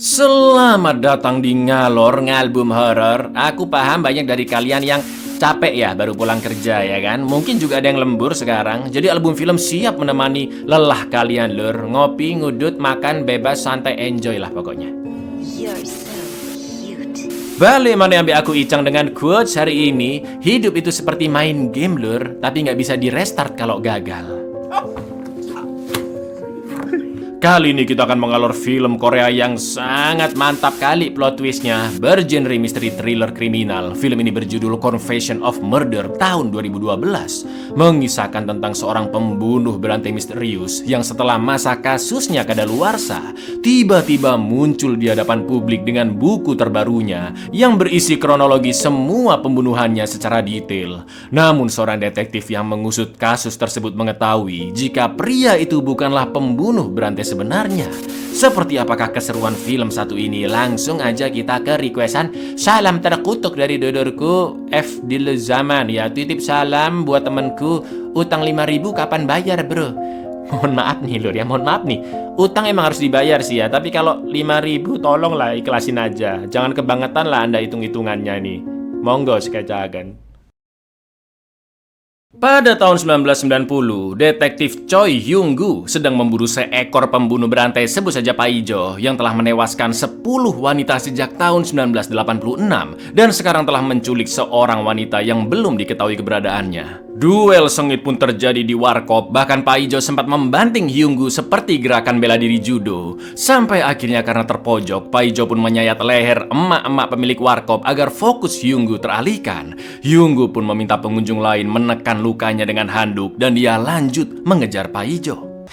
Selamat datang di Ngalor Ngalbum Horor. Aku paham banyak dari kalian yang capek ya baru pulang kerja ya kan. Mungkin juga ada yang lembur sekarang. Jadi album film siap menemani lelah kalian lur. Ngopi, ngudut, makan, bebas, santai, enjoy lah pokoknya. You're so cute. Balik mana ambil aku Icang dengan quotes hari ini. Hidup itu seperti main game lur, tapi nggak bisa di restart kalau gagal. Kali ini kita akan mengalor film Korea yang sangat mantap kali plot twistnya, bergenre misteri thriller kriminal. Film ini berjudul Confession of Murder tahun 2012, mengisahkan tentang seorang pembunuh berantai misterius yang setelah masa kasusnya kadaluarsa, tiba-tiba muncul di hadapan publik dengan buku terbarunya yang berisi kronologi semua pembunuhannya secara detail. Namun seorang detektif yang mengusut kasus tersebut mengetahui jika pria itu bukanlah pembunuh berantai sebenarnya. Seperti apakah keseruan film satu ini? Langsung aja kita ke requestan salam terkutuk dari dodorku F. Dil Zaman ya. Titip salam buat temenku, utang 5.000 kapan bayar bro? Mohon maaf nih lur ya, mohon maaf nih. Utang emang harus dibayar sih ya, tapi kalau 5.000 tolonglah ikhlasin aja. Jangan kebangetan lah Anda hitung-hitungannya nih. Monggo sekejap. Pada tahun 1990, detektif Choi Hyung-gu sedang memburu seekor pembunuh berantai sebut saja Pak Ijo yang telah menewaskan 10 wanita sejak tahun 1986 dan sekarang telah menculik seorang wanita yang belum diketahui keberadaannya. Duel sengit pun terjadi di warkop, bahkan Pak Ijo sempat membanting Hyung-gu seperti gerakan bela diri judo. Sampai akhirnya karena terpojok, Pak Ijo pun menyayat leher emak-emak pemilik warkop agar fokus Hyung-gu teralihkan. Hyung-gu pun meminta pengunjung lain menekan lukanya dengan handuk dan dia lanjut mengejar Pak Ijo.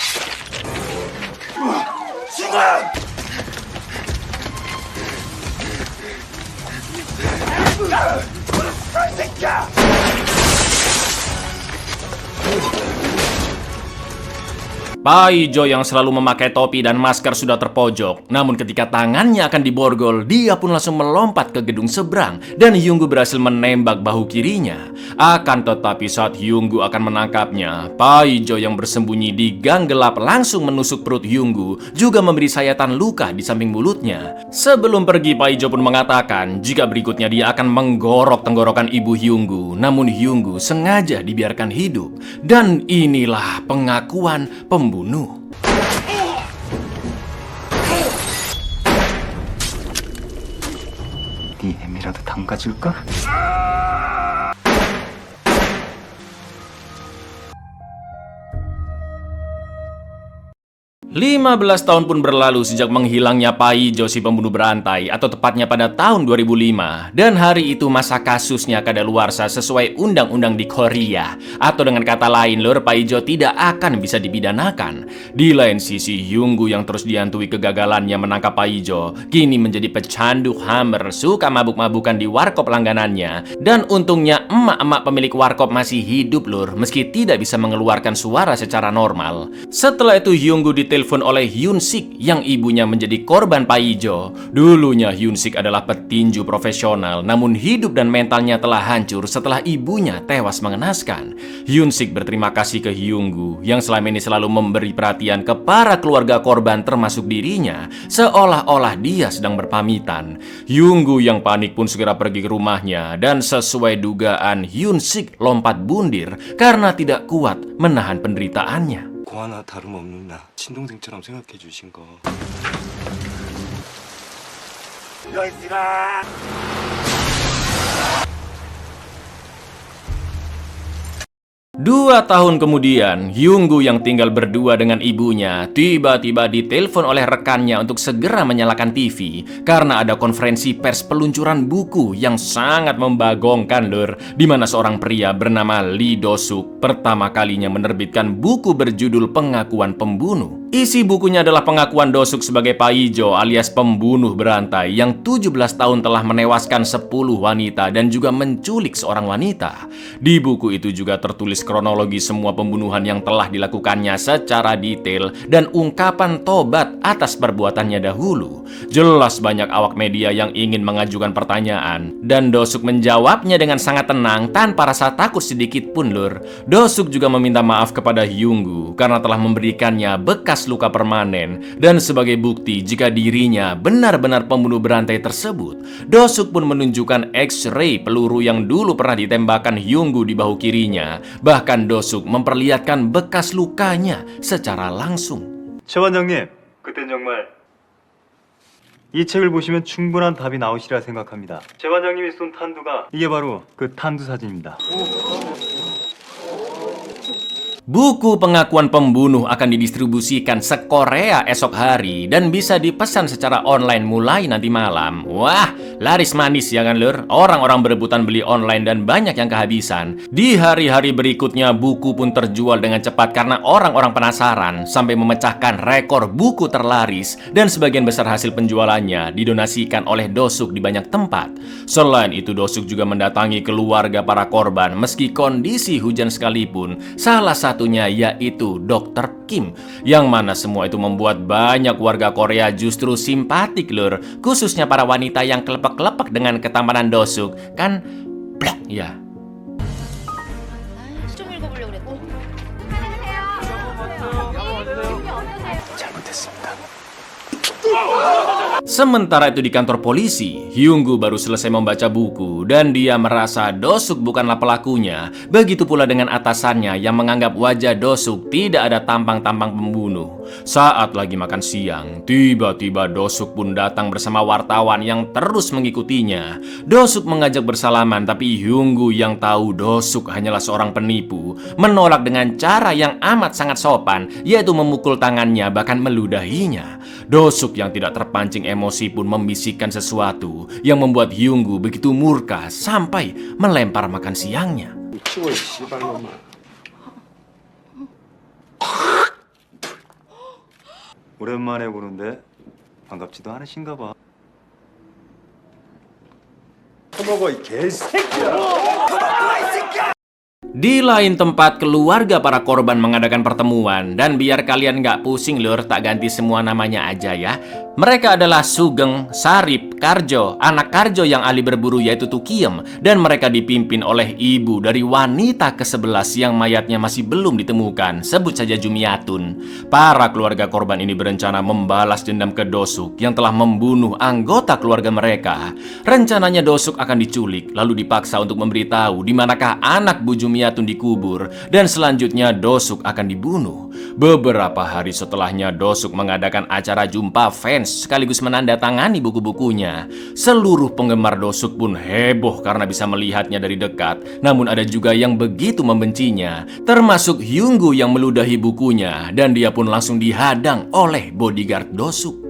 Pak Ijo yang selalu memakai topi dan masker sudah terpojok. Namun ketika tangannya akan diborgol, dia pun langsung melompat ke gedung seberang dan Hyung-gu berhasil menembak bahu kirinya. Akan tetapi saat Hyung-gu akan menangkapnya, Pak Ijo yang bersembunyi di gang gelap langsung menusuk perut Hyung-gu, juga memberi sayatan luka di samping mulutnya. Sebelum pergi, Pak Ijo pun mengatakan jika berikutnya dia akan menggorok tenggorokan ibu Hyung-gu. Namun Hyung-gu sengaja dibiarkan hidup. Dan inilah pengakuan pembunuh. 네 애미라도 담가줄까? 15 tahun pun berlalu sejak menghilangnya Pak Ijo si pembunuh berantai, atau tepatnya pada tahun 2005. Dan hari itu masa kasusnya kadaluarsa sesuai undang-undang di Korea. Atau dengan kata lain lur, Pak Ijo tidak akan bisa dipidanakan. Di lain sisi, Hyung-gu yang terus dihantui kegagalannya menangkap Pak Ijo kini menjadi pecandu hammer, suka mabuk-mabukan di warkop langganannya. Dan untungnya emak-emak pemilik warkop masih hidup lur, meski tidak bisa mengeluarkan suara secara normal. Setelah itu Hyung-gu ditelepon oleh Hyun Sik yang ibunya menjadi korban Pak Ijo. Dulunya Hyun Sik adalah petinju profesional, namun hidup dan mentalnya telah hancur setelah ibunya tewas mengenaskan. Hyun Sik berterima kasih ke Hyung-gu yang selama ini selalu memberi perhatian ke para keluarga korban termasuk dirinya, seolah-olah dia sedang berpamitan. Hyung-gu yang panik pun segera pergi ke rumahnya dan sesuai dugaan Hyun Sik lompat bundir karena tidak kuat menahan penderitaannya. 고 하나 다름없는 나 친동생처럼 생각해 주신 거. 2 tahun kemudian, Hyung-gu yang tinggal berdua dengan ibunya tiba-tiba ditelepon oleh rekannya untuk segera menyalakan TV karena ada konferensi pers peluncuran buku yang sangat membagongkan lur, di mana seorang pria bernama Lee Do-suk pertama kalinya menerbitkan buku berjudul Pengakuan Pembunuh. Isi bukunya adalah pengakuan Do-suk sebagai Pak Ijo alias pembunuh berantai yang 17 tahun telah menewaskan 10 wanita dan juga menculik seorang wanita. Di buku itu juga tertulis kronologi semua pembunuhan yang telah dilakukannya secara detail dan ungkapan tobat atas perbuatannya dahulu. Jelas banyak awak media yang ingin mengajukan pertanyaan dan Do-suk menjawabnya dengan sangat tenang tanpa rasa takut sedikit pun lur. Do-suk juga meminta maaf kepada Hyung-gu karena telah memberikannya bekas bekas luka permanen. Dan sebagai bukti jika dirinya benar-benar pembunuh berantai tersebut, Do-suk pun menunjukkan X-ray peluru yang dulu pernah ditembakkan Hyung-gu di bahu kirinya. Bahkan Do-suk memperlihatkan bekas lukanya secara langsung. 최 반장님, 그땐 정말 이 책을 보시면 충분한 답이 나오시리라 생각합니다. 최 반장님이 쏜 탄두가 이게 바로 그 탄두 사진입니다. Buku pengakuan pembunuh akan didistribusikan se-Korea esok hari dan bisa dipesan secara online mulai nanti malam. Wah, laris manis ya kan lur? Orang-orang berebutan beli online dan banyak yang kehabisan. Di hari-hari berikutnya buku pun terjual dengan cepat karena orang-orang penasaran sampai memecahkan rekor buku terlaris dan sebagian besar hasil penjualannya didonasikan oleh Do-suk di banyak tempat. Selain itu Do-suk juga mendatangi keluarga para korban meski kondisi hujan sekalipun. Salah satunya yaitu Dr. Kim, yang mana semua itu membuat banyak warga Korea justru simpatik lur, khususnya para wanita yang kelepek-kelepek dengan ketampanan Do-suk. Kan blok ya. 좀 읽어보려고 그랬고. 잘못했습니다. Sementara itu di kantor polisi, Hyung-gu baru selesai membaca buku dan dia merasa Do-suk bukanlah pelakunya. Begitu pula dengan atasannya yang menganggap wajah Do-suk tidak ada tampang-tampang pembunuh. Saat lagi makan siang, tiba-tiba Do-suk pun datang bersama wartawan yang terus mengikutinya. Do-suk mengajak bersalaman, tapi Hyung-gu yang tahu Do-suk hanyalah seorang penipu, menolak dengan cara yang amat sangat sopan, yaitu memukul tangannya bahkan meludahinya. Do-suk yang tidak terpancing emosi pun membisikkan sesuatu yang membuat Hyung-gu begitu murka sampai melempar makan siangnya. 오랜만에 보는데 반갑지도 않으신가 봐. Di lain tempat, keluarga para korban mengadakan pertemuan. Dan biar kalian nggak pusing lur, tak ganti semua namanya aja ya. Mereka adalah Sugeng, Sarip, Karjo, anak Karjo yang ahli berburu yaitu Tukiem. Dan mereka dipimpin oleh ibu dari wanita ke-11 yang mayatnya masih belum ditemukan. Sebut saja Jumiatun. Para keluarga korban ini berencana membalas dendam ke Do-suk yang telah membunuh anggota keluarga mereka. Rencananya Do-suk akan diculik, lalu dipaksa untuk memberitahu di manakah anak Bu Jumiatun dikubur, dan selanjutnya Do-suk akan dibunuh. Beberapa hari setelahnya Do-suk mengadakan acara jumpa fans sekaligus menandatangani buku-bukunya. Seluruh penggemar Do-suk pun heboh karena bisa melihatnya dari dekat. Namun ada juga yang begitu membencinya, termasuk Hyung-gu yang meludahi bukunya, dan dia pun langsung dihadang oleh bodyguard Do-suk.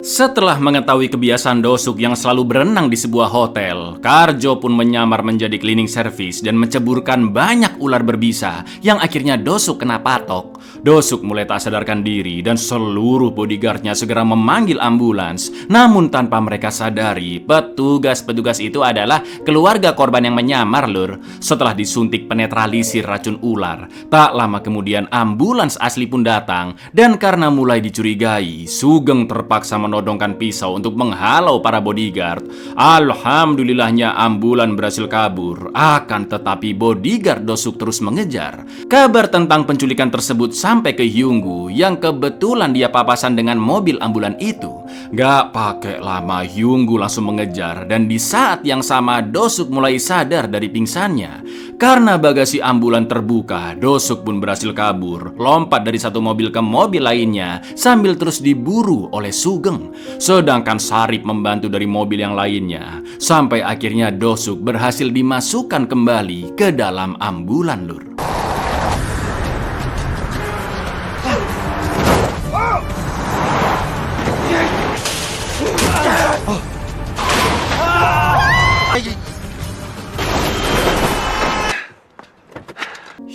Setelah mengetahui kebiasaan Do-suk yang selalu berenang di sebuah hotel, Karjo pun menyamar menjadi cleaning service dan menceburkan banyak ular berbisa yang akhirnya Do-suk kena patok. Do-suk mulai tak sadarkan diri dan seluruh bodyguardnya segera memanggil ambulans. Namun tanpa mereka sadari, petugas-petugas itu adalah keluarga korban yang menyamar lur. Setelah disuntik penetralisir racun ular, tak lama kemudian ambulans asli pun datang. Dan karena mulai dicurigai, Sugeng terpaksa menodongkan pisau untuk menghalau para bodyguard. Alhamdulillahnya ambulan berhasil kabur. Akan tetapi bodyguard Do-suk terus mengejar. Kabar tentang penculikan tersebut sampai ke Hyung-gu yang kebetulan dia papasan dengan mobil ambulan itu. Gak pakai lama Hyung-gu langsung mengejar, dan di saat yang sama Do-suk mulai sadar dari pingsannya. Karena bagasi ambulan terbuka, Do-suk pun berhasil kabur, lompat dari satu mobil ke mobil lainnya sambil terus diburu oleh Sugeng. Sedangkan Sarip membantu dari mobil yang lainnya, sampai akhirnya Do-suk berhasil dimasukkan kembali ke dalam ambulan lur.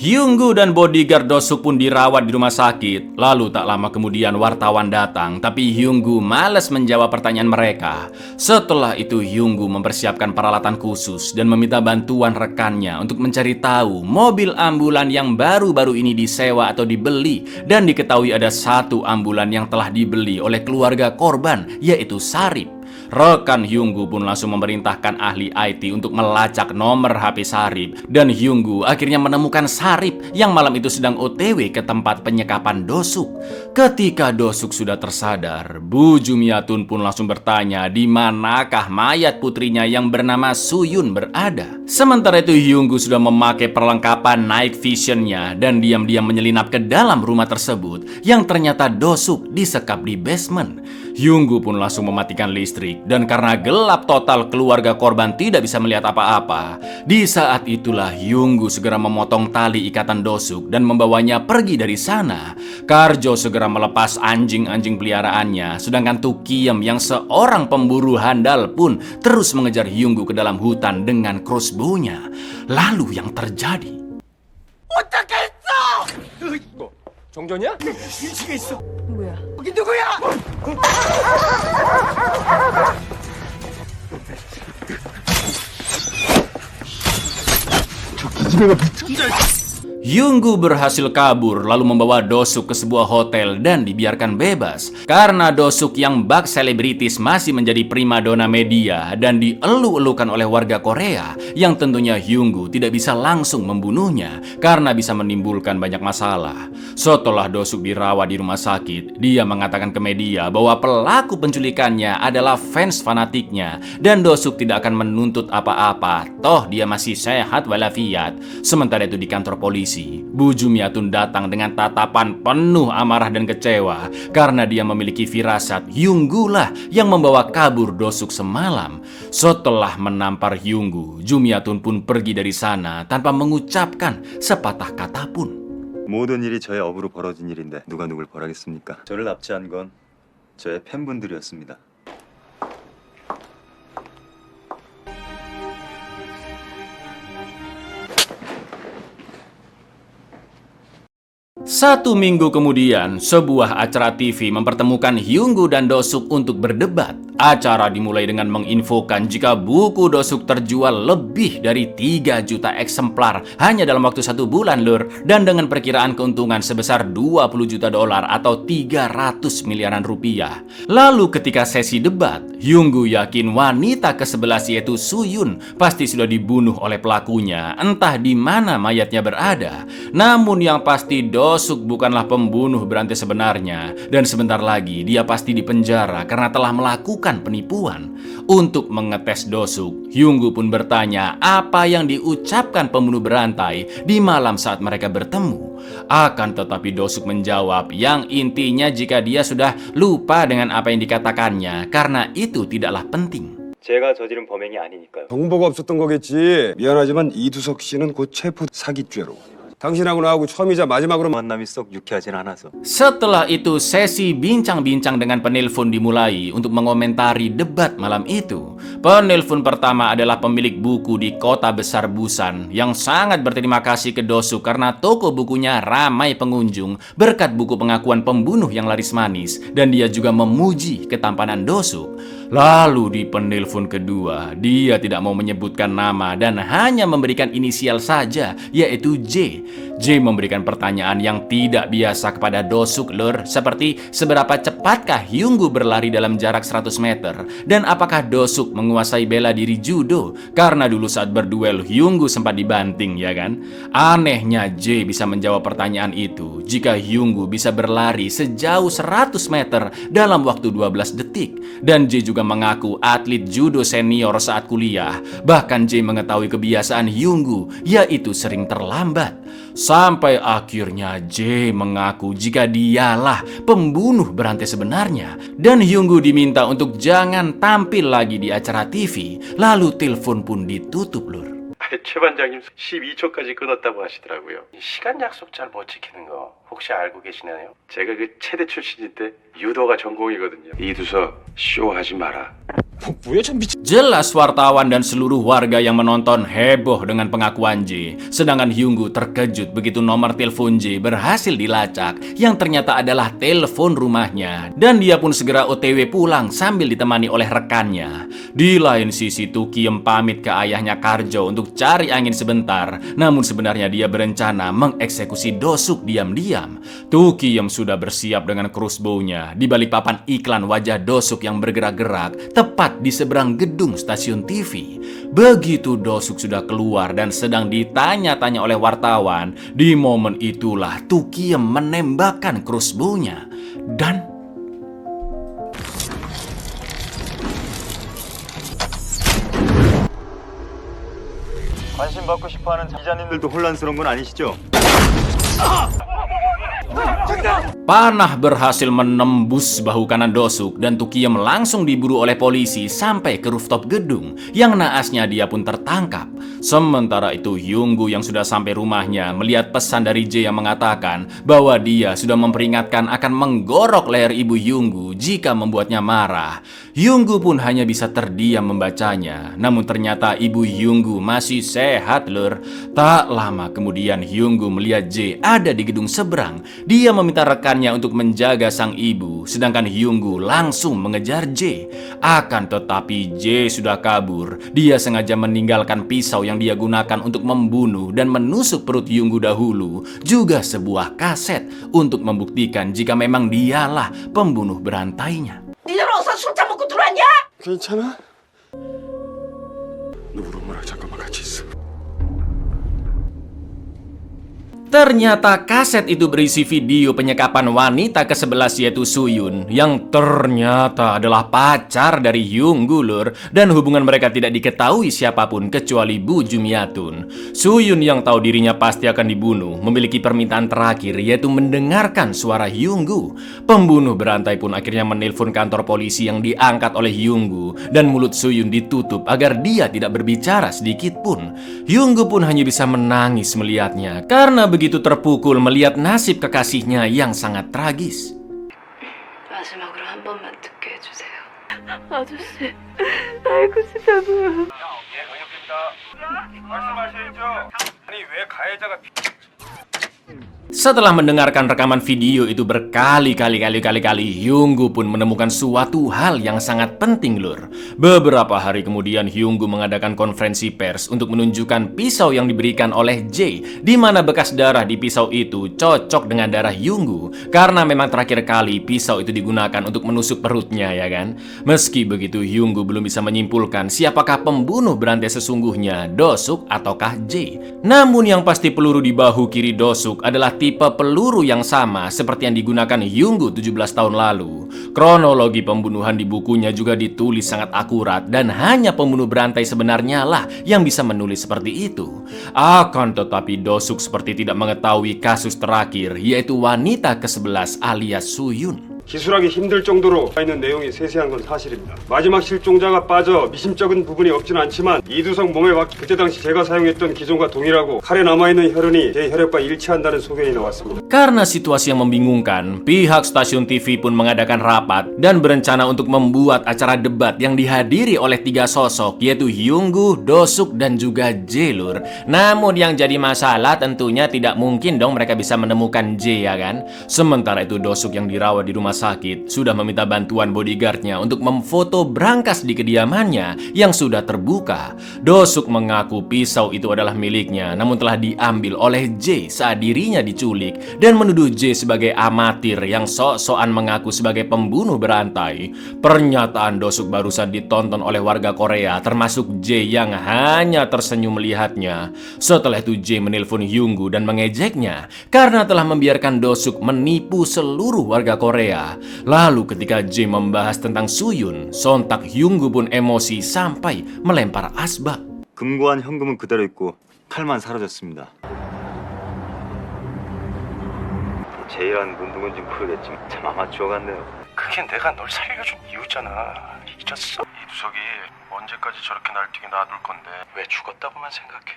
Hyung-gu dan bodyguard Do-suk pun dirawat di rumah sakit. Lalu tak lama kemudian wartawan datang, tapi Hyung-gu malas menjawab pertanyaan mereka. Setelah itu Hyung-gu mempersiapkan peralatan khusus dan meminta bantuan rekannya untuk mencari tahu mobil ambulan yang baru-baru ini disewa atau dibeli. Dan diketahui ada satu ambulan yang telah dibeli oleh keluarga korban, yaitu Sarip. Rekan Hyunggu pun langsung memerintahkan ahli IT untuk melacak nomor HP Sarip, dan Hyunggu akhirnya menemukan Sarip yang malam itu sedang OTW ke tempat penyekapan Dosuk. Ketika Dosuk sudah tersadar, Bu Jumiatun pun langsung bertanya di manakah mayat putrinya yang bernama Suyun berada. Sementara itu Hyunggu sudah memakai perlengkapan night visionnya dan diam-diam menyelinap ke dalam rumah tersebut yang ternyata Dosuk disekap di basement. Hyunggu pun langsung mematikan listrik, dan karena gelap total keluarga korban tidak bisa melihat apa-apa. Di saat itulah Hyunggu segera memotong tali ikatan Dosuk dan membawanya pergi dari sana. Karjo segera melepas anjing-anjing peliharaannya, sedangkan Tukiem yang seorang pemburu handal pun terus mengejar Hyunggu ke dalam hutan dengan crossbow-nya. Lalu yang terjadi, Hyunggu berhasil kabur lalu membawa Dosuk ke sebuah hotel dan dibiarkan bebas. Karena Dosuk yang bak selebritis masih menjadi primadona media dan dielu-elukan oleh warga Korea, yang tentunya Hyunggu tidak bisa langsung membunuhnya karena bisa menimbulkan banyak masalah. Setelah Dosuk dirawat di rumah sakit, dia mengatakan ke media bahwa pelaku penculikannya adalah fans fanatiknya dan Dosuk tidak akan menuntut apa-apa, toh dia masih sehat walafiat. Sementara itu di kantor polisi, Bu Jumiatun datang dengan tatapan penuh amarah dan kecewa karena dia memiliki firasat Hyunggu lah yang membawa kabur Dosuk semalam. Setelah menampar Hyunggu, Jumiatun pun pergi dari sana tanpa mengucapkan sepatah kata pun. 모든 일이 저의 업으로 벌어진 일인데 누가 누굴 벌하겠습니까? 저를 납치한 건 저의 팬분들이었습니다. Satu minggu kemudian, sebuah acara TV mempertemukan Hyunggu dan Dosuk untuk berdebat. Acara dimulai dengan menginfokan jika buku Dosuk terjual lebih dari 3 juta eksemplar hanya dalam waktu 1 bulan lur, dan dengan perkiraan keuntungan sebesar 20 juta dolar atau 300 miliaran rupiah. Lalu ketika sesi debat, Hyunggu yakin wanita ke-11 yaitu Suyun pasti sudah dibunuh oleh pelakunya, entah di mana mayatnya berada. Namun yang pasti Dosuk bukanlah pembunuh berantai sebenarnya, dan sebentar lagi dia pasti dipenjara karena telah melakukan penipuan. Untuk mengetes Dosuk, Hyunggu pun bertanya apa yang diucapkan pembunuh berantai di malam saat mereka bertemu. Akan tetapi Dosuk menjawab yang intinya jika dia sudah lupa dengan apa yang dikatakannya karena itu tidaklah penting. 제가 저지른 범행이 아니니까요. 정보가 없었던 거겠지. 미안하지만 이두석 씨는 곧 체포 사기죄로. 당신하고 나하고 처음이자 마지막으로 만남이 썩 유쾌하진 않아서. Setelah itu sesi bincang-bincang dengan penelpon dimulai untuk mengomentari debat malam itu. Penelpon pertama adalah pemilik buku di kota besar Busan yang sangat berterima kasih ke Dosuk karena toko bukunya ramai pengunjung berkat buku pengakuan pembunuh yang laris manis, dan dia juga memuji ketampanan Dosuk. Lalu di penelpon kedua, dia tidak mau menyebutkan nama dan hanya memberikan inisial saja, yaitu J. J memberikan pertanyaan yang tidak biasa kepada Dosuk lur, seperti seberapa cepatkah Hyunggu berlari dalam jarak 100 meter dan apakah Dosuk menguasai bela diri judo, karena dulu saat berduel Hyunggu sempat dibanting ya kan. Anehnya J bisa menjawab pertanyaan itu jika Hyunggu bisa berlari sejauh 100 meter dalam waktu 12 detik, dan J juga mengaku atlet judo senior saat kuliah. Bahkan J mengetahui kebiasaan Hyunggu, yaitu sering terlambat. Sampai akhirnya J mengaku jika dialah pembunuh berantai sebenarnya, dan Hyunggu diminta untuk jangan tampil lagi di acara TV. Lalu telepon pun ditutup lur. 최 반장님 12초까지 끊었다고 하시더라고요. 시간 약속 잘 못 지키는 거 혹시 알고 계시나요? 제가 그 체대 출신일 때 유도가 전공이거든요. 이두석 쇼하지 마라. Jelas wartawan dan seluruh warga yang menonton heboh dengan pengakuan J. Sedangkan Hyunggu terkejut begitu nomor telepon J berhasil dilacak, yang ternyata adalah telepon rumahnya. Dan dia pun segera OTW pulang sambil ditemani oleh rekannya. Di lain sisi Tukiem pamit ke ayahnya Karjo untuk cari angin sebentar. Namun sebenarnya dia berencana mengeksekusi Dosuk diam-diam. Tukiem sudah bersiap dengan crossbow-nya di balik papan iklan wajah Dosuk yang bergerak-gerak tepat tepat di seberang gedung stasiun TV. Begitu Do-suk sudah keluar dan sedang ditanya-tanya oleh wartawan, di momen itulah Tu-kiem menembakkan crossbow-nya. Dan 관심 받고 싶어하는 기자님들도 혼란스러운 건 아니시죠? panah berhasil menembus bahu kanan Do-suk dan Tu-kiem langsung diburu oleh polisi sampai ke rooftop gedung, yang naasnya dia pun tertangkap. Sementara itu Hyung-gu yang sudah sampai rumahnya melihat pesan dari Jae yang mengatakan bahwa dia sudah memperingatkan akan menggorok leher ibu Hyung-gu jika membuatnya marah. Hyung-gu pun hanya bisa terdiam membacanya. Namun ternyata ibu Hyung-gu masih sehat lur. Tak lama kemudian Hyung-gu melihat Jae ada di gedung seberang. Dia meminta rekannya untuk menjaga sang ibu, sedangkan Hyung-gu langsung mengejar Jae. Akan tetapi Jae sudah kabur. Dia sengaja meninggalkan pisau yang dia gunakan untuk membunuh dan menusuk perut Hyung-gu dahulu, juga sebuah kaset untuk membuktikan jika memang dialah pembunuh berantainya. 니들 어디서 술 처먹고 들어왔냐? 괜찮아? 누구랑 잠깐만 같이 있어. Ternyata kaset itu berisi video penyekapan wanita ke-11 yaitu Suyun, yang ternyata adalah pacar dari Hyung-gu lur, dan hubungan mereka tidak diketahui siapapun kecuali Bu Jumyatun. Suyun yang tahu dirinya pasti akan dibunuh memiliki permintaan terakhir yaitu mendengarkan suara Hyung-gu. Pembunuh berantai pun akhirnya menelpon kantor polisi yang diangkat oleh Hyung-gu, dan mulut Suyun ditutup agar dia tidak berbicara sedikit pun. Hyung-gu pun hanya bisa menangis melihatnya karena begitu terpukul melihat nasib kekasihnya yang sangat tragis. 마지막으로 한 번만 듣게 해주세요. 아저씨, 알고 싶다고. 말씀하셔야죠. 아니 왜 가해자가 Setelah mendengarkan rekaman video itu berkali-kali, Hyung-gu pun menemukan suatu hal yang sangat penting lur. Beberapa hari kemudian Hyung-gu mengadakan konferensi pers untuk menunjukkan pisau yang diberikan oleh Jae, di mana bekas darah di pisau itu cocok dengan darah Hyung-gu, karena memang terakhir kali pisau itu digunakan untuk menusuk perutnya ya kan. Meski begitu Hyung-gu belum bisa menyimpulkan siapakah pembunuh berantai sesungguhnya, Do-suk ataukah Jae. Namun yang pasti peluru di bahu kiri Do-suk adalah tipe peluru yang sama seperti yang digunakan Hyung-gu 17 tahun lalu. Kronologi pembunuhan di bukunya juga ditulis sangat akurat, dan hanya pembunuh berantai sebenarnya lah yang bisa menulis seperti itu. Akan tetapi Do-suk seperti tidak mengetahui kasus terakhir, yaitu wanita ke-11 alias Suyun. 기술하기 힘들 정도로 있는 내용이 세세한 건 사실입니다. 마지막 실종자가 빠져 미심쩍은 부분이 없지는 않지만 이두석 몸에 그때 당시 제가 사용했던 기종과 동일하고 칼에 남아있는 혈흔이 제 혈액과 일치한다는 소견이 나왔습니다. Karena situasi yang membingungkan, pihak stasiun TV pun mengadakan rapat dan berencana untuk membuat acara debat yang dihadiri oleh 3 sosok yaitu Hyung-gu, Do-suk, dan juga Jae lur. Namun yang jadi masalah tentunya tidak mungkin dong mereka bisa menemukan Jae ya kan. Sementara itu Do-suk yang dirawat di rumah sakit sudah meminta bantuan bodyguardnya untuk memfoto brankas di kediamannya yang sudah terbuka. Do-suk mengaku pisau itu adalah miliknya, namun telah diambil oleh Jae saat dirinya diculik, dan menuduh Jae sebagai amatir yang sok-sokan mengaku sebagai pembunuh berantai. Pernyataan Do-suk barusan ditonton oleh warga Korea, termasuk Jae yang hanya tersenyum melihatnya. Setelah itu Jae menelpon Hyung-gu dan mengejeknya karena telah membiarkan Do-suk menipu seluruh warga Korea. Lalu ketika Jae membahas tentang Suyun, sontak Hyung-gu pun emosi sampai melempar asbak. 금고한 현금은 그대로 있고 칼만 사라졌습니다. 제이라는 건 누군지 모르겠지만 참 아마추어 같네요. 그게 내가 널 살려준 이유잖아. 잊었어? 이두석이 언제까지 저렇게 날뛰게 놔둘 건데 왜 죽었다고만 생각해?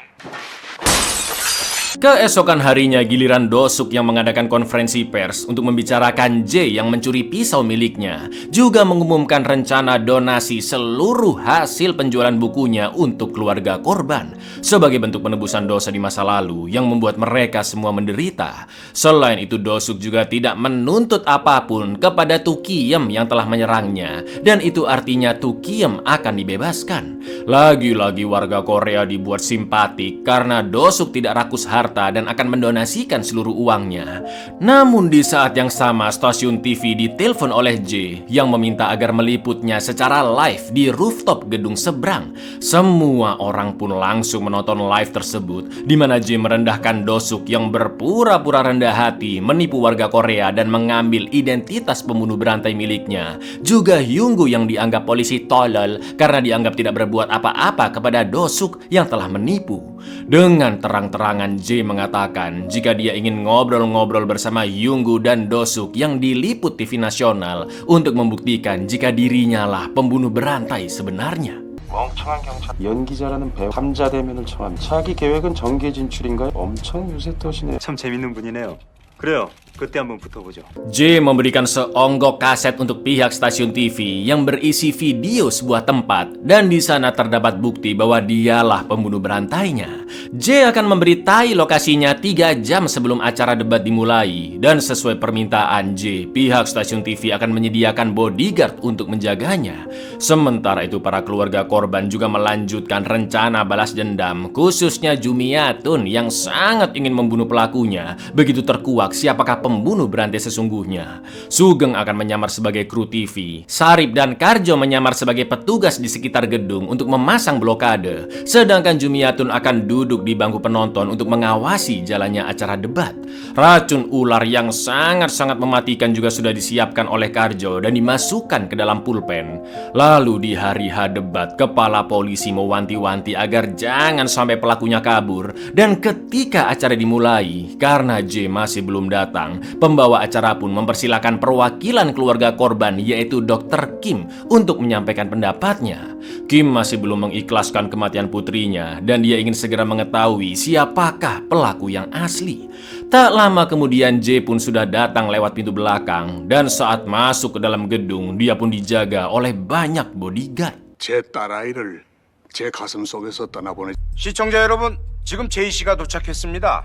Keesokan harinya giliran Do-suk yang mengadakan konferensi pers untuk membicarakan Jae yang mencuri pisau miliknya, juga mengumumkan rencana donasi seluruh hasil penjualan bukunya untuk keluarga korban sebagai bentuk penebusan dosa di masa lalu yang membuat mereka semua menderita. Selain itu Do-suk juga tidak menuntut apapun kepada Tu-kiem yang telah menyerangnya, dan itu artinya Tu-kiem Kim akan dibebaskan. Lagi-lagi warga Korea dibuat simpatik karena Do-suk tidak rakus harta dan akan mendonasikan seluruh uangnya. Namun di saat yang sama stasiun TV ditelepon oleh J yang meminta agar meliputnya secara live di rooftop gedung seberang. Semua orang pun langsung menonton live tersebut di mana J merendahkan Do-suk yang berpura-pura rendah hati menipu warga Korea dan mengambil identitas pembunuh berantai miliknya. Juga Hyunggu yang dianggap polisi tolol karena dianggap tidak berbuat apa-apa kepada Do-suk yang telah menipu. Dengan terang-terangan J mengatakan jika dia ingin ngobrol-ngobrol bersama Hyunggu dan Do-suk yang diliput TV nasional untuk membuktikan jika dirinya lah pembunuh berantai sebenarnya. 멍청한 경찰 연기자라는 배우 감자 대면을 청한 차기 계획은 정계 진출인가요? 엄청 요새 떠시네요. 참 재밌는 분이네요. 그래요. 그때 한번 붙어보죠. J memberikan seonggok kaset untuk pihak stasiun TV yang berisi video sebuah tempat dan di sana terdapat bukti bahwa dialah pembunuh berantainya. J akan memberitahi lokasinya 3 jam sebelum acara debat dimulai dan sesuai permintaan J, pihak stasiun TV akan menyediakan bodyguard untuk menjaganya. Sementara itu para keluarga korban juga melanjutkan rencana balas dendam, khususnya Jumiatun yang sangat ingin membunuh pelakunya. Begitu terkuak siapakah pembunuh berantai sesungguhnya. Sugeng akan menyamar sebagai kru TV. Sarip dan Karjo menyamar sebagai petugas di sekitar gedung untuk memasang blokade. Sedangkan Jumiatun akan duduk di bangku penonton untuk mengawasi jalannya acara debat. Racun ular yang sangat-sangat mematikan juga sudah disiapkan oleh Karjo dan dimasukkan ke dalam pulpen. Lalu di hari H debat, kepala polisi mewanti-wanti agar jangan sampai pelakunya kabur. Dan ketika acara dimulai, karena J masih belum datang, pembawa acara pun mempersilahkan perwakilan keluarga korban yaitu Dr. Kim untuk menyampaikan pendapatnya. Kim masih belum mengikhlaskan kematian putrinya dan dia ingin segera mengetahui siapakah pelaku yang asli. Tak lama kemudian J pun sudah datang lewat pintu belakang dan saat masuk ke dalam gedung dia pun dijaga oleh banyak bodyguard. 제 딸아이를 제 가슴 속에서 떠나보내. 시청자 여러분, 지금 제이 씨가 도착했습니다.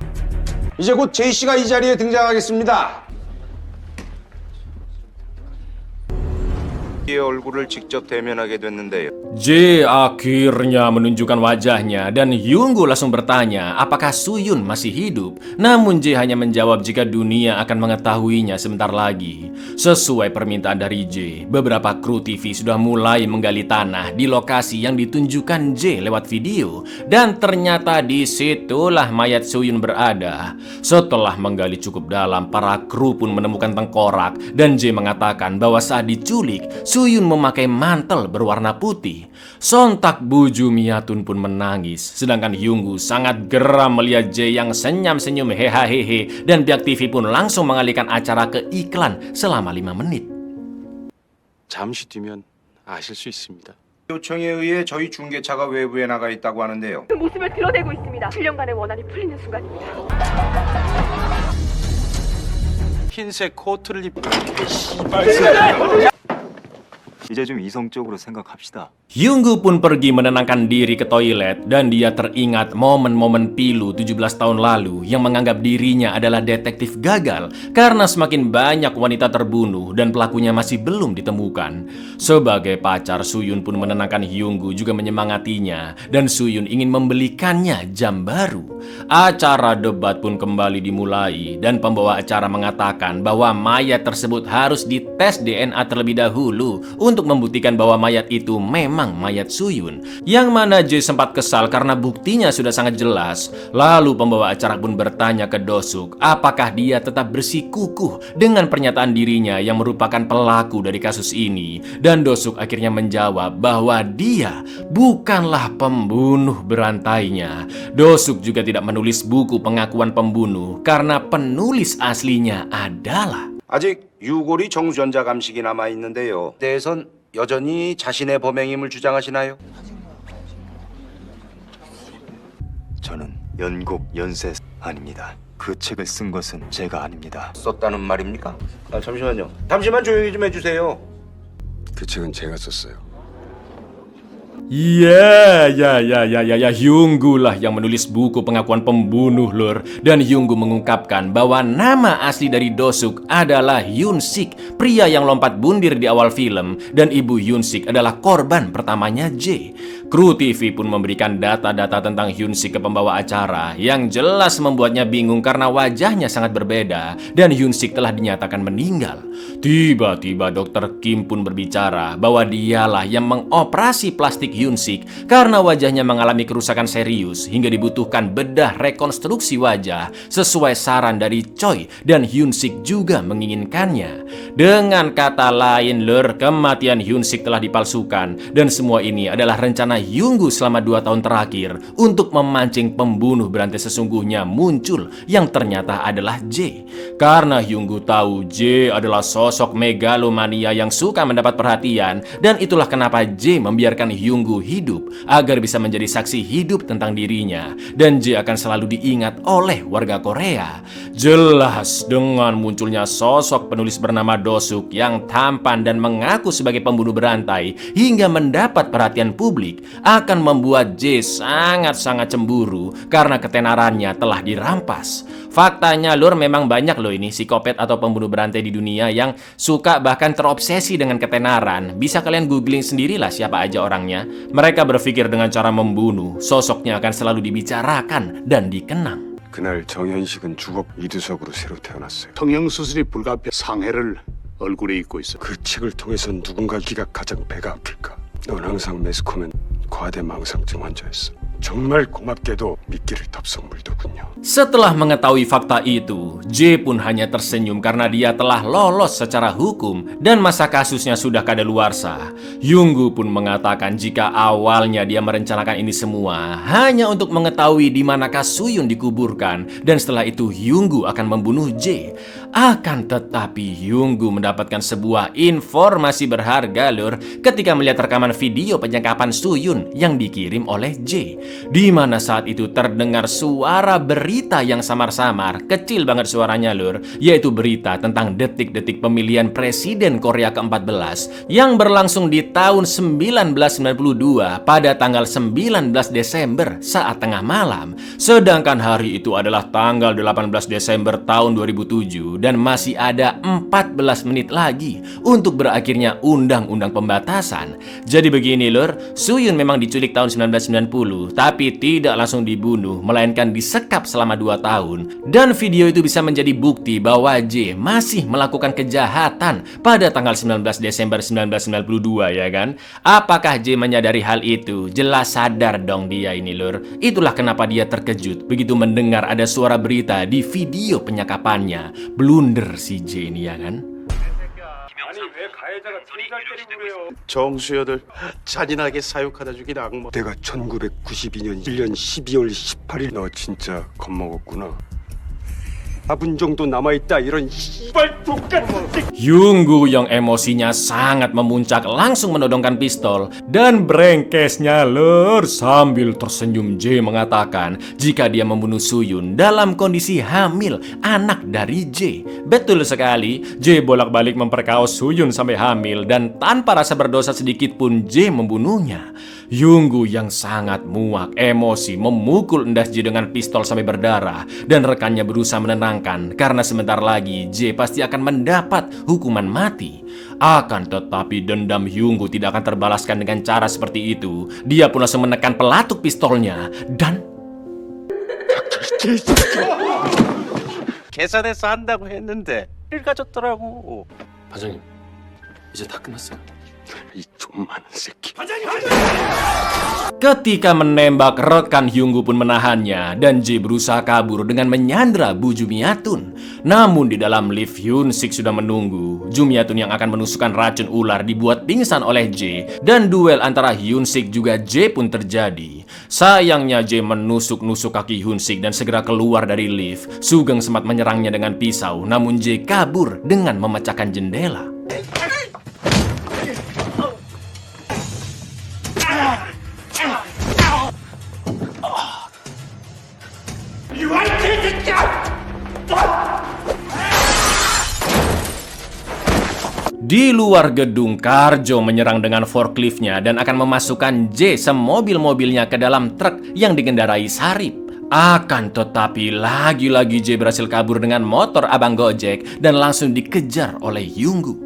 이제 곧 제이 씨가 이 자리에 등장하겠습니다. 의 얼굴을 직접 대면하게 됐는데요. J akhirnya menunjukkan wajahnya dan Hyunggu langsung bertanya apakah Suyun masih hidup. Namun J hanya menjawab jika dunia akan mengetahuinya sebentar lagi. Sesuai permintaan dari J, beberapa kru TV sudah mulai menggali tanah di lokasi yang ditunjukkan J lewat video. Dan ternyata disitulah mayat Suyun berada. Setelah menggali cukup dalam, para kru pun menemukan tengkorak dan J mengatakan bahwa saat diculik Suyun memakai mantel berwarna putih. Sontak Bu Jumiatun pun menangis. Sedangkan Hyunggu sangat geram melihat J yang senyum-senyum hehehe dan pihak TV pun langsung mengalihkan acara ke iklan selama 5 menit. 잠시 뒤면 아실 수 있습니다. 요청에 의해 저희 중계차가 외부에 나가 있다고 하는데요. 그 모습을 드러내고 있습니다. 7년간의 원한이 풀리는 순간입니다. 흰색 코트를 입고 이제 좀 이성적으로 생각합시다. Hyunggu pun pergi menenangkan diri ke toilet dan dia teringat momen-momen pilu 17 tahun lalu yang menganggap dirinya adalah detektif gagal karena semakin banyak wanita terbunuh dan pelakunya masih belum ditemukan. Sebagai pacar, Suyun pun menenangkan Hyunggu juga menyemangatinya dan Suyun ingin membelikannya jam baru. Acara debat pun kembali dimulai dan pembawa acara mengatakan bahwa mayat tersebut harus dites DNA terlebih dahulu untuk membuktikan bahwa mayat itu memang mayat Suyun. Yang mana J sempat kesal karena buktinya sudah sangat jelas. Lalu pembawa acara pun bertanya ke Do-suk apakah dia tetap bersikukuh dengan pernyataan dirinya yang merupakan pelaku dari kasus ini. Dan Do-suk akhirnya menjawab bahwa dia bukanlah pembunuh berantainya. Do-suk juga tidak menulis buku pengakuan pembunuh karena penulis aslinya adalah 아직 유골이 정전자 감식이 남아 있는데요. 대해선 여전히 자신의 범행임을 주장하시나요? 저는 연곡 연세 아닙니다. 그 책을 쓴 것은 제가 아닙니다. 썼다는 말입니까? 잠시만요. 잠시만 조용히 좀 해주세요. 그 책은 제가 썼어요. Ya, Hyunggu lah yang menulis buku pengakuan pembunuh, Lur. Dan Hyunggu mengungkapkan bahwa nama asli dari Do-suk adalah Hyun-sik, pria yang lompat bundir di awal film, dan ibu Hyun-sik adalah korban pertamanya Jae. Kru TV pun memberikan data-data tentang Hyun-sik ke pembawa acara yang jelas membuatnya bingung karena wajahnya sangat berbeda dan Hyun-sik telah dinyatakan meninggal. Tiba-tiba Dr. Kim pun berbicara bahwa dialah yang mengoperasi plastik Hyun-sik karena wajahnya mengalami kerusakan serius hingga dibutuhkan bedah rekonstruksi wajah sesuai saran dari Choi, dan Hyun-sik juga menginginkannya. Dengan kata lain, Lur, kematian Hyun-sik telah dipalsukan dan semua ini adalah rencana Hyunggu selama 2 tahun terakhir untuk memancing pembunuh berantai sesungguhnya muncul yang ternyata adalah Jae. Karena Hyunggu tahu Jae adalah sosok megalomania yang suka mendapat perhatian, dan itulah kenapa Jae membiarkan Hyunggu hidup agar bisa menjadi saksi hidup tentang dirinya, dan Jae akan selalu diingat oleh warga Korea. Jelas dengan munculnya sosok penulis bernama Do-suk yang tampan dan mengaku sebagai pembunuh berantai hingga mendapat perhatian publik akan membuat Jae sangat-sangat cemburu karena ketenarannya telah dirampas. Faktanya, Lur, memang banyak loh ini psikopat atau pembunuh berantai di dunia yang suka bahkan terobsesi dengan ketenaran. Bisa kalian googling sendirilah siapa aja orangnya. Mereka berpikir dengan cara membunuh, sosoknya akan selalu dibicarakan dan dikenang. 그날 정현식은 주걱 이두석으로 새로 태어났어요. 성형수술이 불가피해 상해를 얼굴에 입고 있어. 그 책을 통해선 누군가 기가 가장 배가 아플까? 넌 항상 매스컴엔 과대망상증 환자였어. 정말 고맙게도 미끼를 덥석 물더군요. Setelah mengetahui fakta itu, Jae pun hanya tersenyum karena dia telah lolos secara hukum dan masa kasusnya sudah kadaluarsa. Hyunggu pun mengatakan jika awalnya dia merencanakan ini semua hanya untuk mengetahui di manakah Suyun dikuburkan, dan setelah itu Hyunggu akan membunuh Jae. Akan tetapi Hyunggu mendapatkan sebuah informasi berharga, Lur, ketika melihat rekaman video penyekapan Suyun yang dikirim oleh Jae, di mana saat itu terdengar suara berita yang samar-samar, kecil banget suaranya, Lur, yaitu berita tentang detik-detik pemilihan presiden Korea ke-14 yang berlangsung di tahun 1992 pada tanggal 19 Desember saat tengah malam. Sedangkan hari itu adalah tanggal 18 Desember tahun 2007 dan masih ada 14 menit lagi untuk berakhirnya undang-undang pembatasan. Jadi begini, Lur, Suyun memang diculik tahun 1990, tapi tidak langsung dibunuh, melainkan disekap selama 2 tahun. Dan video itu bisa menjadi bukti bahwa Jae masih melakukan kejahatan pada tanggal 19 Desember 1992, ya kan? Apakah Jae menyadari hal itu? Jelas sadar dong dia ini, Lur. Itulah kenapa dia terkejut begitu mendengar ada suara berita di video penyekapannya. Blunder si Jae ini, ya kan? 아니 왜 가해자가 잘 때리고 그래요? 정수여들 잔인하게 사육하다 죽인 악몽. 내가 1992년 1년 12월 18일 너 진짜 겁먹었구나. 4분 정도 남아있다 이런 씨발 똑같은 Hyunggu yang emosinya sangat memuncak langsung menodongkan pistol dan brengkesnya, Lur, sambil tersenyum Jae mengatakan jika dia membunuh Suyun dalam kondisi hamil anak dari Jae. Betul sekali, Jae bolak-balik memperkaos Suyun sampai hamil dan tanpa rasa berdosa sedikit pun Jae membunuhnya. Hyunggu yang sangat muak, emosi, memukul endas Jae dengan pistol sampai berdarah dan rekannya berusaha menenangkan karena sebentar lagi Jae pasti akan mendapat hukuman mati. Akan tetapi dendam Hyunggu tidak akan terbalaskan dengan cara seperti itu. Dia pun langsung menekan pelatuk pistolnya dan 계산해서 한다고 했는데 일 가졌더라고. 반장님, 이제 다 끝났어요. 이 좀 많은 새끼. ketika menembak, rekan Hyunggu pun menahannya dan Jae berusaha kabur dengan menyandra Bu Jumiatun. Namun di dalam lift Hyun-sik sudah menunggu. Jumiatun yang akan menusukkan racun ular dibuat pingsan oleh Jae dan duel antara Hyun-sik juga Jae pun terjadi. Sayangnya Jae menusuk-nusuk kaki Hyun-sik dan segera keluar dari lift. Sugeng sempat menyerangnya dengan pisau, namun Jae kabur dengan memecahkan jendela. Di luar gedung, Karjo menyerang dengan forkliftnya dan akan memasukkan J semobil-mobilnya ke dalam truk yang dikendarai Sarip. Akan tetapi lagi-lagi J berhasil kabur dengan motor abang Gojek dan langsung dikejar oleh Yunggu.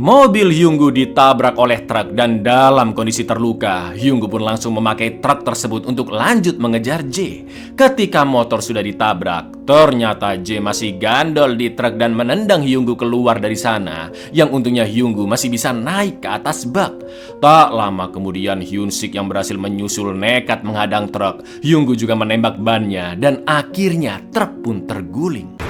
Mobil Yunggu ditabrak oleh truk dan dalam kondisi terluka. Yunggu pun langsung memakai truk tersebut untuk lanjut mengejar J. Ketika motor sudah ditabrak, ternyata J masih gandol di truk dan menendang Yunggu keluar dari sana. Yang untungnya Yunggu masih bisa naik ke atas bak. Tak lama kemudian Hyun-sik yang berhasil menyusul nekat menghadang truk. Yunggu juga menembak bannya dan akhirnya truk pun terguling.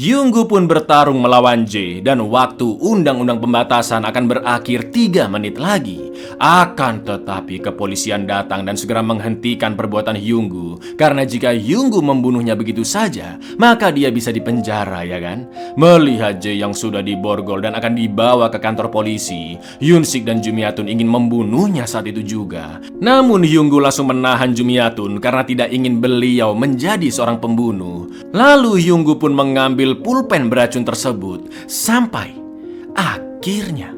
Yunggu pun bertarung melawan J dan waktu undang-undang pembatasan akan berakhir 3 menit lagi. Akan tetapi kepolisian datang dan segera menghentikan perbuatan Yunggu. Karena jika Yunggu membunuhnya begitu saja, maka dia bisa dipenjara, ya kan? Melihat J yang sudah diborgol dan akan dibawa ke kantor polisi, Hyun-sik dan Jumiatun ingin membunuhnya saat itu juga. Namun Yunggu langsung menahan Jumiatun karena tidak ingin beliau menjadi seorang pembunuh. Lalu Yunggu pun mengambil pulpen beracun tersebut sampai akhirnya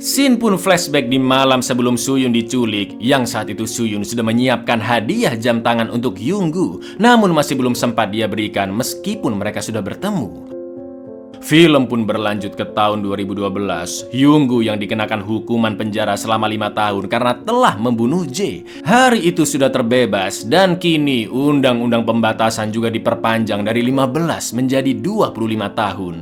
Shin pun flashback di malam sebelum Suyun diculik, yang saat itu Suyun sudah menyiapkan hadiah jam tangan untuk Yunggu, namun masih belum sempat dia berikan meskipun mereka sudah bertemu. Film pun berlanjut ke tahun 2012. Yunggu yang dikenakan hukuman penjara selama 5 tahun karena telah membunuh J. Hari itu sudah terbebas dan kini undang-undang pembatasan juga diperpanjang dari 15 menjadi 25 tahun.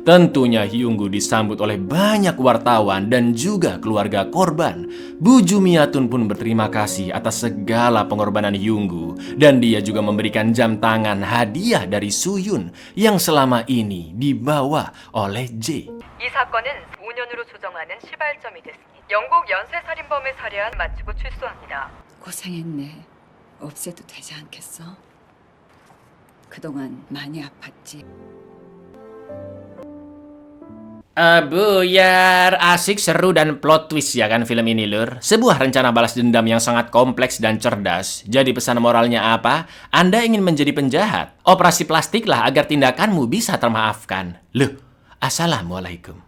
Tentunya Yunggu disambut oleh banyak wartawan dan juga keluarga korban. Bu Jumiatun pun berterima kasih atas segala pengorbanan Yunggu dan dia juga memberikan jam tangan hadiah dari Suyun yang selama ini dibawa oleh J. 이 사건은 5년으로 조정하는 시발점이 됐습니다. 영국 연쇄살인범을 살해한 마치고 출소합니다. 고생했네. 없애도 되지 않겠어? 그동안 많이 아팠지. Buyar, asik, seru, dan plot twist ya kan film ini lur. Sebuah rencana balas dendam yang sangat kompleks dan cerdas. Jadi pesan moralnya apa? Anda ingin menjadi penjahat? Operasi plastiklah agar tindakanmu bisa termaafkan. Loh, assalamualaikum.